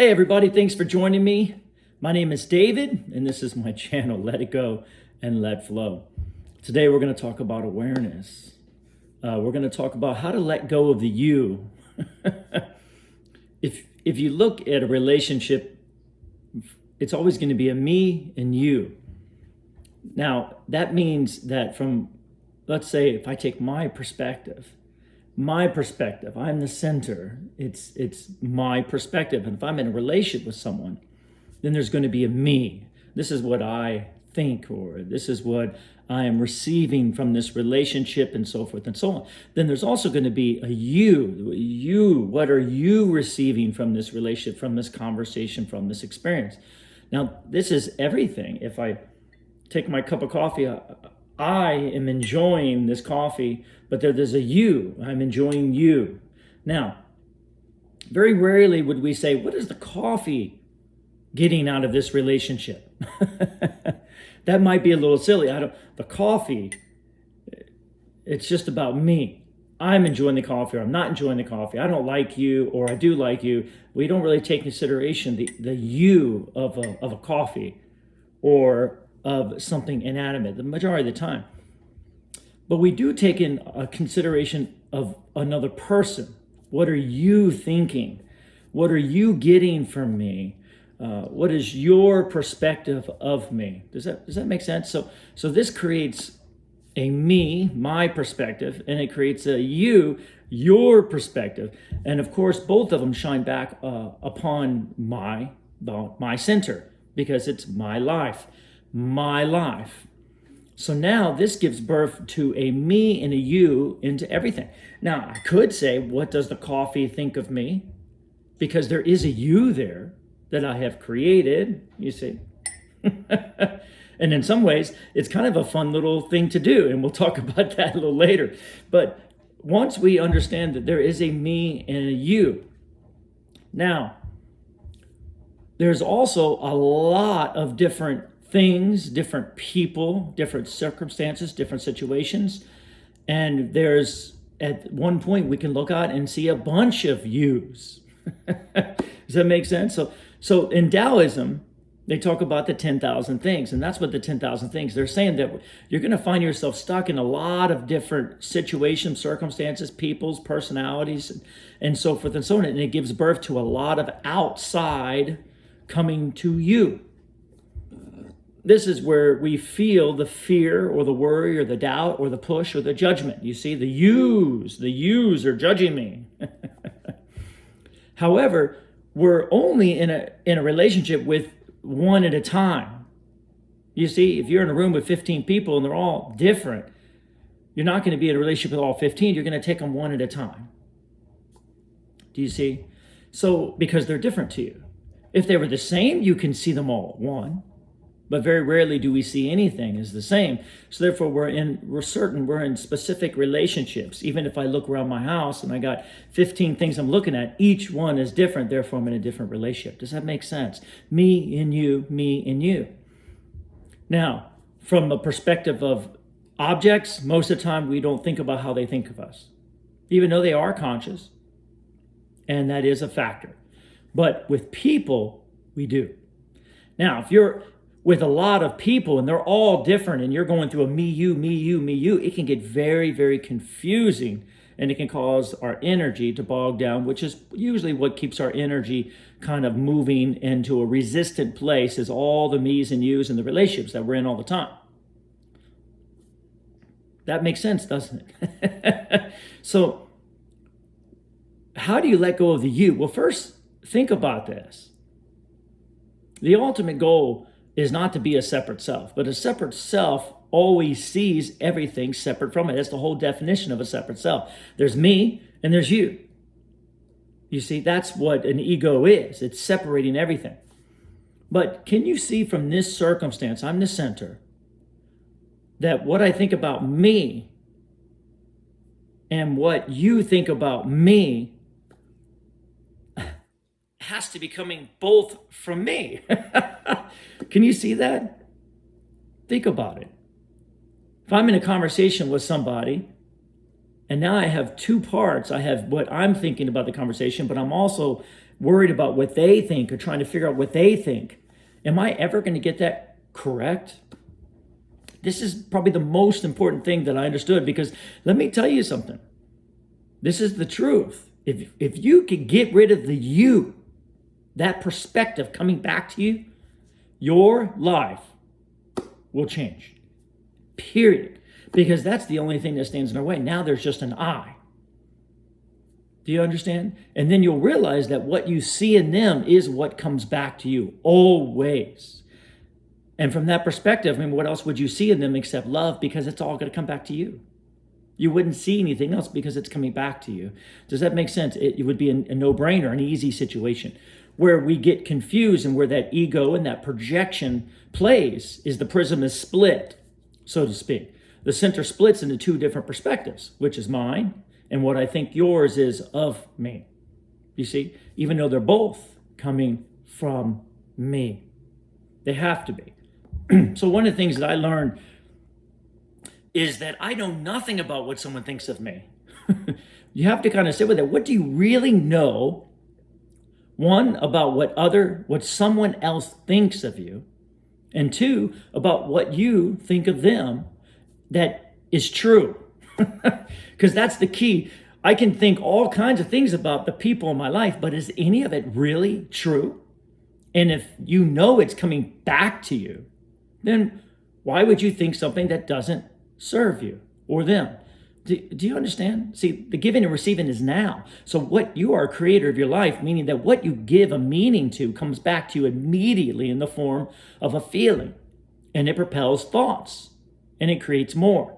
Hey everybody, thanks for joining me. My name is David, and this is my channel, Let It Go and Let Flow. Today we're going to talk about awareness. We're going to talk about how to let go of the you. If you look at a relationship, it's always going to be a me and you. Now, that means that from, let's say, if I take my perspective, I'm the center. It's my perspective. And if I'm in a relationship with someone, then there's going to be a me. This is what I think, or this is what I am receiving from this relationship, and so forth and so on. Then there's also going to be a you. You, what are you receiving from this relationship, from this conversation, from this experience? Now, this is everything. If I take my cup of coffee, I am enjoying this coffee, but there's a you. I'm enjoying you. Now, very rarely would we say, what is the coffee getting out of this relationship? That might be a little silly. The coffee, it's just about me. I'm enjoying the coffee, or I'm not enjoying the coffee. I don't like you, or I do like you. We don't really take consideration the you of a coffee or of something inanimate the majority of the time. But we do take in a consideration of another person. What are you thinking? What are you getting from me? What is your perspective of me? Does that make sense? So this creates a me, my perspective, and it creates a you, your perspective. And of course, both of them shine back upon my center, because it's my life. So now this gives birth to a me and a you into everything. Now, I could say, what does the coffee think of me? Because there is a you there that I have created, you see. And in some ways, it's kind of a fun little thing to do, and we'll talk about that a little later. But once we understand that there is a me and a you, now, there's also a lot of different things, different people, different circumstances, different situations. And there's, at one point, we can look out and see a bunch of yous. Does that make sense? So in Taoism, they talk about the 10,000 things, and that's what the 10,000 things. They're saying that you're going to find yourself stuck in a lot of different situations, circumstances, peoples, personalities, and so forth and so on. And it gives birth to a lot of outside coming to you. This is where we feel the fear or the worry or the doubt or the push or the judgment. You see, the yous are judging me. However, we're only in a relationship with one at a time. You see, if you're in a room with 15 people and they're all different, you're not going to be in a relationship with all 15. You're going to take them one at a time. Do you see? So, because they're different to you. If they were the same, you can see them all at one. But very rarely do we see anything as the same. So therefore, we're in specific relationships. Even if I look around my house and I got 15 things I'm looking at, each one is different. Therefore, I'm in a different relationship. Does that make sense? Me and you, me and you. Now, from a perspective of objects, most of the time we don't think about how they think of us, even though they are conscious. And that is a factor. But with people, we do. Now, if you're with a lot of people and they're all different and you're going through a me, you, me, you, me, you, it can get very, very confusing, and it can cause our energy to bog down, which is usually what keeps our energy kind of moving into a resistant place, is all the me's and you's and the relationships that we're in all the time. That makes sense, doesn't it? So how do you let go of the you? Well, first, think about this. The ultimate goal is not to be a separate self, but a separate self always sees everything separate from it. That's the whole definition of a separate self. There's me and there's you. You see, that's what an ego is. It's separating everything. But can you see from this circumstance, I'm the center, that what I think about me and what you think about me has to be coming both from me. Can you see that? Think about it. If I'm in a conversation with somebody And now I have two parts. I have what I'm thinking about the conversation, but I'm also worried about what they think or trying to figure out what they think. Am I ever going to get that correct? This is probably the most important thing that I understood, because let me tell you something. This is the truth. If you could get rid of the you, that perspective coming back to you, your life will change. Period. Because that's the only thing that stands in our way. Now there's just an I. Do you understand? And then you'll realize that what you see in them is what comes back to you always. And from that perspective, I mean, what else would you see in them except love? Because it's all going to come back to you. You wouldn't see anything else because it's coming back to you. Does that make sense? It would be a no-brainer, an easy situation. Where we get confused and where that ego and that projection plays is the prism is split, so to speak. The center splits into two different perspectives, which is mine and what I think yours is of me. You see, even though they're both coming from me, they have to be. So one of the things that I learned is that I know nothing about what someone thinks of me. You have to kind of sit with it. What do you really know? One, about what someone else thinks of you, and two, about what you think of them that is true. Because that's the key. I can think all kinds of things about the people in my life, but is any of it really true? And if you know it's coming back to you, then why would you think something that doesn't serve you or them? Do you understand? See, the giving and receiving is now. So what you are a creator of your life, meaning that what you give a meaning to comes back to you immediately in the form of a feeling. And it propels thoughts. And it creates more.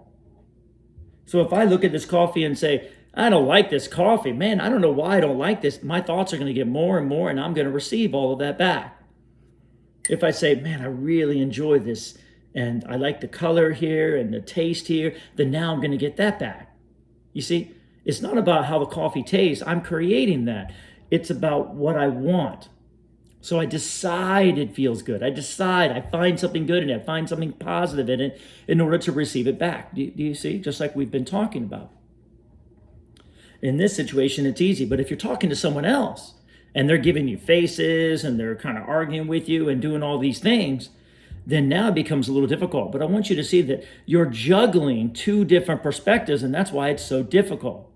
So if I look at this coffee and say, I don't like this coffee, man, I don't know why I don't like this. My thoughts are going to get more and more, and I'm going to receive all of that back. If I say, man, I really enjoy this, and I like the color here and the taste here, then now I'm going to get that back. You see, it's not about how the coffee tastes. I'm creating that. It's about what I want. So I decide it feels good. I decide, I find something good in it, find something positive in it in order to receive it back. Do you see? Just like we've been talking about. In this situation, it's easy. But if you're talking to someone else and they're giving you faces and they're kind of arguing with you and doing all these things, then now it becomes a little difficult. But I want you to see that you're juggling two different perspectives, and that's why it's so difficult.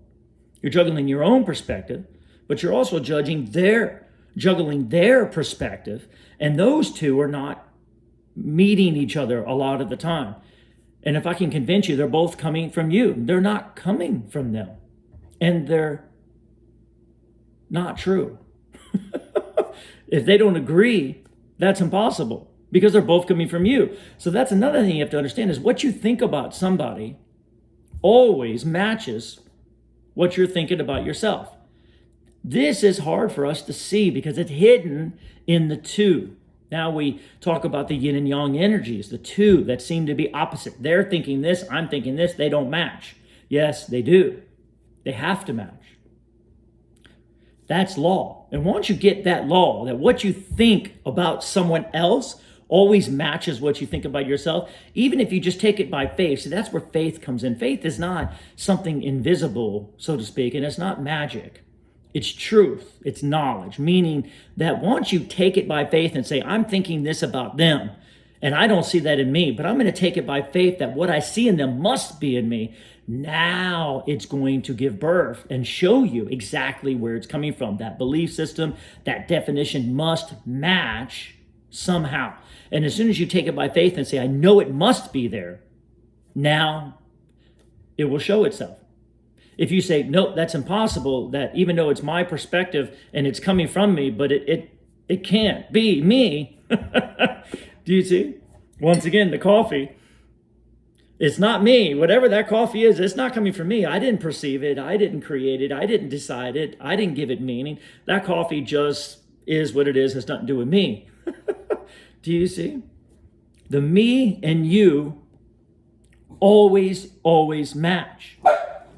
You're juggling your own perspective, but you're also juggling their perspective, and those two are not meeting each other a lot of the time. And if I can convince you they're both coming from you, they're not coming from them. And they're not true. If they don't agree, that's impossible because they're both coming from you. So that's another thing you have to understand is what you think about somebody always matches what you're thinking about yourself. This is hard for us to see because it's hidden in the two. Now we talk about the yin and yang energies, the two that seem to be opposite. They're thinking this, I'm thinking this, they don't match. Yes, they do. They have to match. That's law. And once you get that law, that what you think about someone else always matches what you think about yourself, even if you just take it by faith. So that's where faith comes in. Faith is not something invisible, so to speak, and it's not magic. It's truth. It's knowledge, meaning that once you take it by faith and say, I'm thinking this about them, and I don't see that in me, but I'm going to take it by faith that what I see in them must be in me. Now it's going to give birth and show you exactly where it's coming from. That belief system, that definition must match somehow. And as soon as you take it by faith and say, I know it must be there, now it will show itself. If you say, nope, that's impossible, that even though it's my perspective and it's coming from me, but it can't be me. Do you see? Once again, the coffee. It's not me. Whatever that coffee is, it's not coming from me. I didn't perceive it. I didn't create it. I didn't decide it. I didn't give it meaning. That coffee just is what it is. Has nothing to do with me. Do you see? The me and you always match.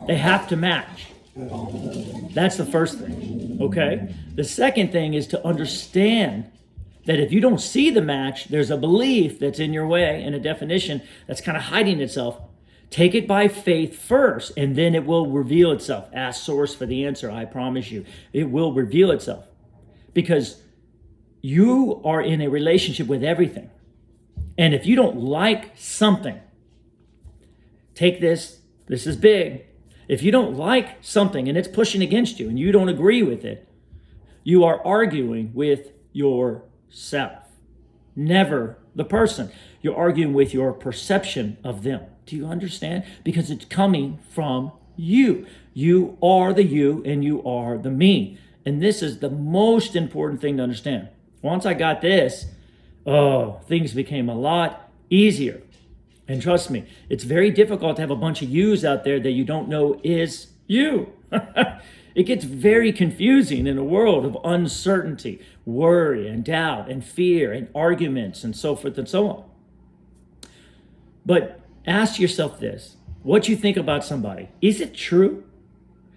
They have to match. That's the first thing, okay? The second thing is to understand that if you don't see the match, there's a belief that's in your way and a definition that's kind of hiding itself. Take it by faith first, and then it will reveal itself. Ask source for the answer, I promise you. It will reveal itself. because you are in a relationship with everything. And if you don't like something, take this is big. If you don't like something and it's pushing against you and you don't agree with it, you are arguing with yourself, never the person. You're arguing with your perception of them. Do you understand? Because it's coming from you. You are the you and you are the me. And this is the most important thing to understand. Once I got this, things became a lot easier. And trust me, it's very difficult to have a bunch of yous out there that you don't know is you. It gets very confusing in a world of uncertainty, worry and doubt and fear and arguments and so forth and so on. But ask yourself this, what you think about somebody, is it true?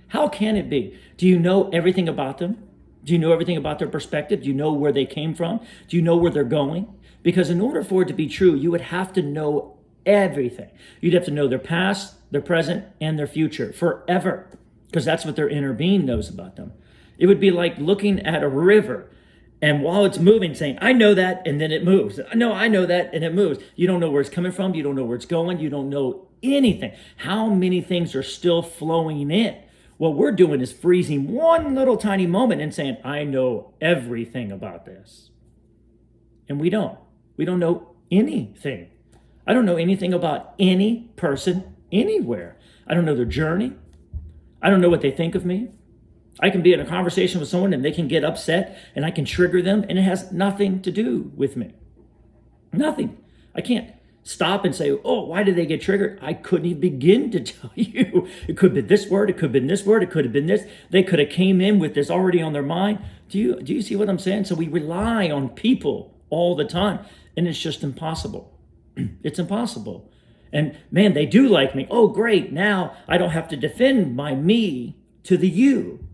How can it be? Do you know everything about them? Do you know everything about their perspective? Do you know where they came from? Do you know where they're going? Because in order for it to be true, you would have to know everything. You'd have to know their past, their present, and their future forever, because that's what their inner being knows about them. It would be like looking at a river, and while it's moving, saying, I know that, and then it moves. No, I know that, and it moves. You don't know where it's coming from. You don't know where it's going. You don't know anything. How many things are still flowing in? What we're doing is freezing one little tiny moment and saying, I know everything about this. And we don't. We don't know anything. I don't know anything about any person anywhere. I don't know their journey. I don't know what they think of me. I can be in a conversation with someone and they can get upset and I can trigger them and it has nothing to do with me. Nothing. I can't stop and say, oh, why did they get triggered? I couldn't even begin to tell you. It could have been this word. It could have been this word. It could have been this. They could have came in with this already on their mind. Do you see what I'm saying? So we rely on people all the time and it's just impossible. It's impossible. And man, they do like me. Oh, great. Now I don't have to defend my me to the you.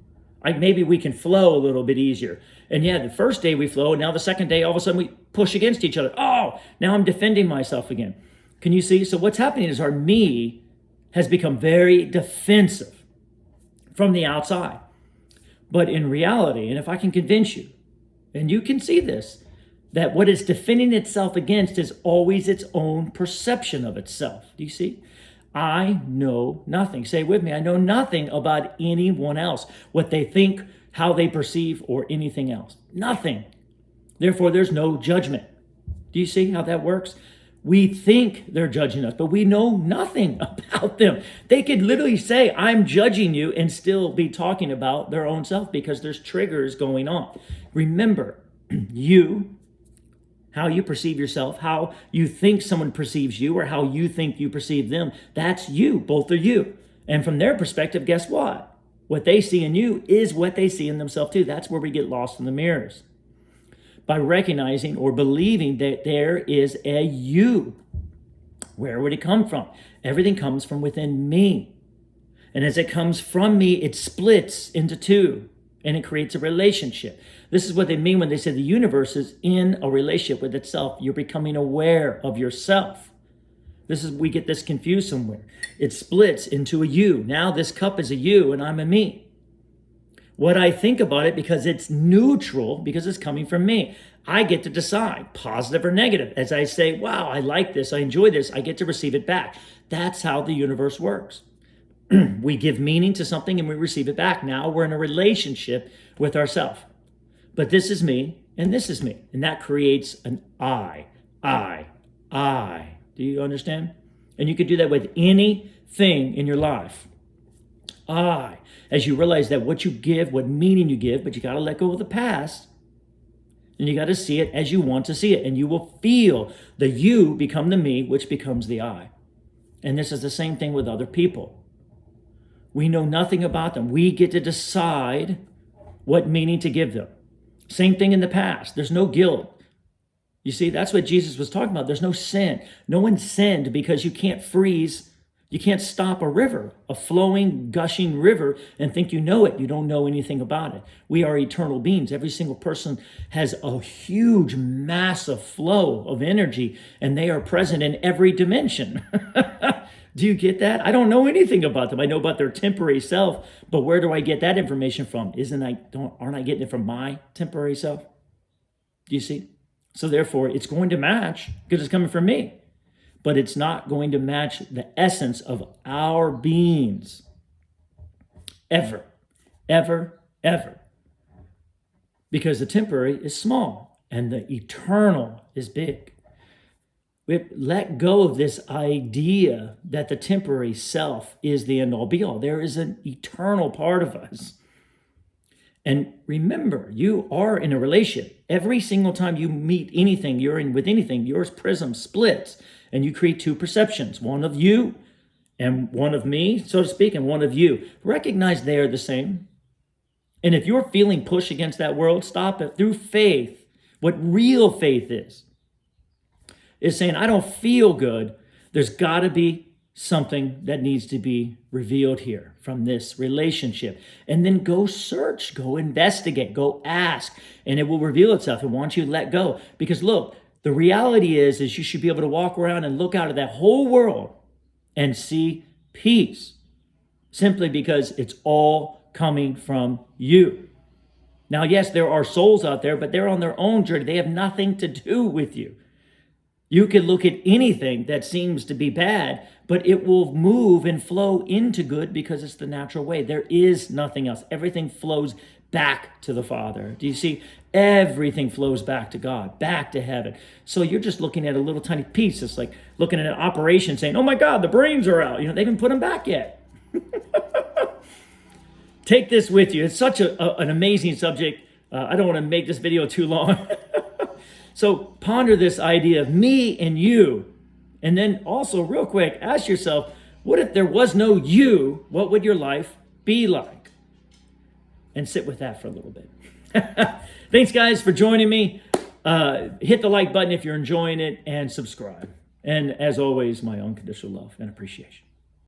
Maybe we can flow a little bit easier. And yeah, the first day we flow. Now the second day, all of a sudden we push against each other. Oh, now I'm defending myself again. Can you see? So what's happening is our me has become very defensive from the outside. But in reality, and if I can convince you, and you can see this, that what it's defending itself against is always its own perception of itself. Do you see? I know nothing. Say with me, I know nothing about anyone else, what they think, how they perceive, or anything else. Nothing. Therefore, there's no judgment. Do you see how that works? We think they're judging us, but we know nothing about them. They could literally say, I'm judging you, and still be talking about their own self because there's triggers going on. Remember, how you perceive yourself, how you think someone perceives you, or how you think you perceive them, that's you. Both are you. And from their perspective, guess what? What they see in you is what they see in themselves too. That's where we get lost in the mirrors. By recognizing or believing that there is a you. Where would it come from? Everything comes from within me. And as it comes from me, it splits into two. And it creates a relationship. This is what they mean when they say the universe is in a relationship with itself. You're becoming aware of yourself. We get this confused somewhere. It splits into a you. Now this cup is a you and I'm a me. What I think about it, because it's neutral, because it's coming from me, I get to decide positive or negative. As I say, wow, I like this, I enjoy this, I get to receive it back. That's how the universe works. We give meaning to something and we receive it back. Now we're in a relationship with ourselves. But this is me and this is me. And that creates an I. Do you understand? And you could do that with anything in your life. As you realize that what you give, what meaning you give, but you got to let go of the past. And you got to see it as you want to see it. And you will feel the you become the me, which becomes the I. And this is the same thing with other people. We know nothing about them. We get to decide what meaning to give them. Same thing in the past. There's no guilt. You see, that's what Jesus was talking about. There's no sin. No one sinned because you can't freeze. You can't stop a river, a flowing, gushing river, and think you know it. You don't know anything about it. We are eternal beings. Every single person has a huge, massive flow of energy, and they are present in every dimension. Do you get that? I don't know anything about them. I know about their temporary self, but where do I get that information from? Aren't I getting it from my temporary self? Do you see? So therefore, it's going to match because it's coming from me, but it's not going to match the essence of our beings. Ever, ever, ever. Because the temporary is small and the eternal is big. We let go of this idea that the temporary self is the end all be all. There is an eternal part of us. And remember, you are in a relationship. Every single time you meet anything, you're in with anything, your prism splits and you create two perceptions, one of you and one of me, so to speak, and one of you. Recognize they are the same. And if you're feeling push against that world, stop it through faith. What real faith is saying, I don't feel good. There's got to be something that needs to be revealed here from this relationship. And then go search, go investigate, go ask, and it will reveal itself. And once you let go, because look, the reality is you should be able to walk around and look out at that whole world and see peace, simply because it's all coming from you. Now, yes, there are souls out there, but they're on their own journey. They have nothing to do with you. You can look at anything that seems to be bad, but it will move and flow into good because it's the natural way. There is nothing else. Everything flows back to the Father. Do you see? Everything flows back to God, back to heaven. So you're just looking at a little tiny piece. It's like looking at an operation saying, oh my God, the brains are out. They haven't put them back yet. Take this with you. It's such an amazing subject. I don't want to make this video too long. So ponder this idea of me and you. And then also real quick, ask yourself, what if there was no you? What would your life be like? And sit with that for a little bit. Thanks guys for joining me. Hit the like button if you're enjoying it and subscribe. And as always, my unconditional love and appreciation.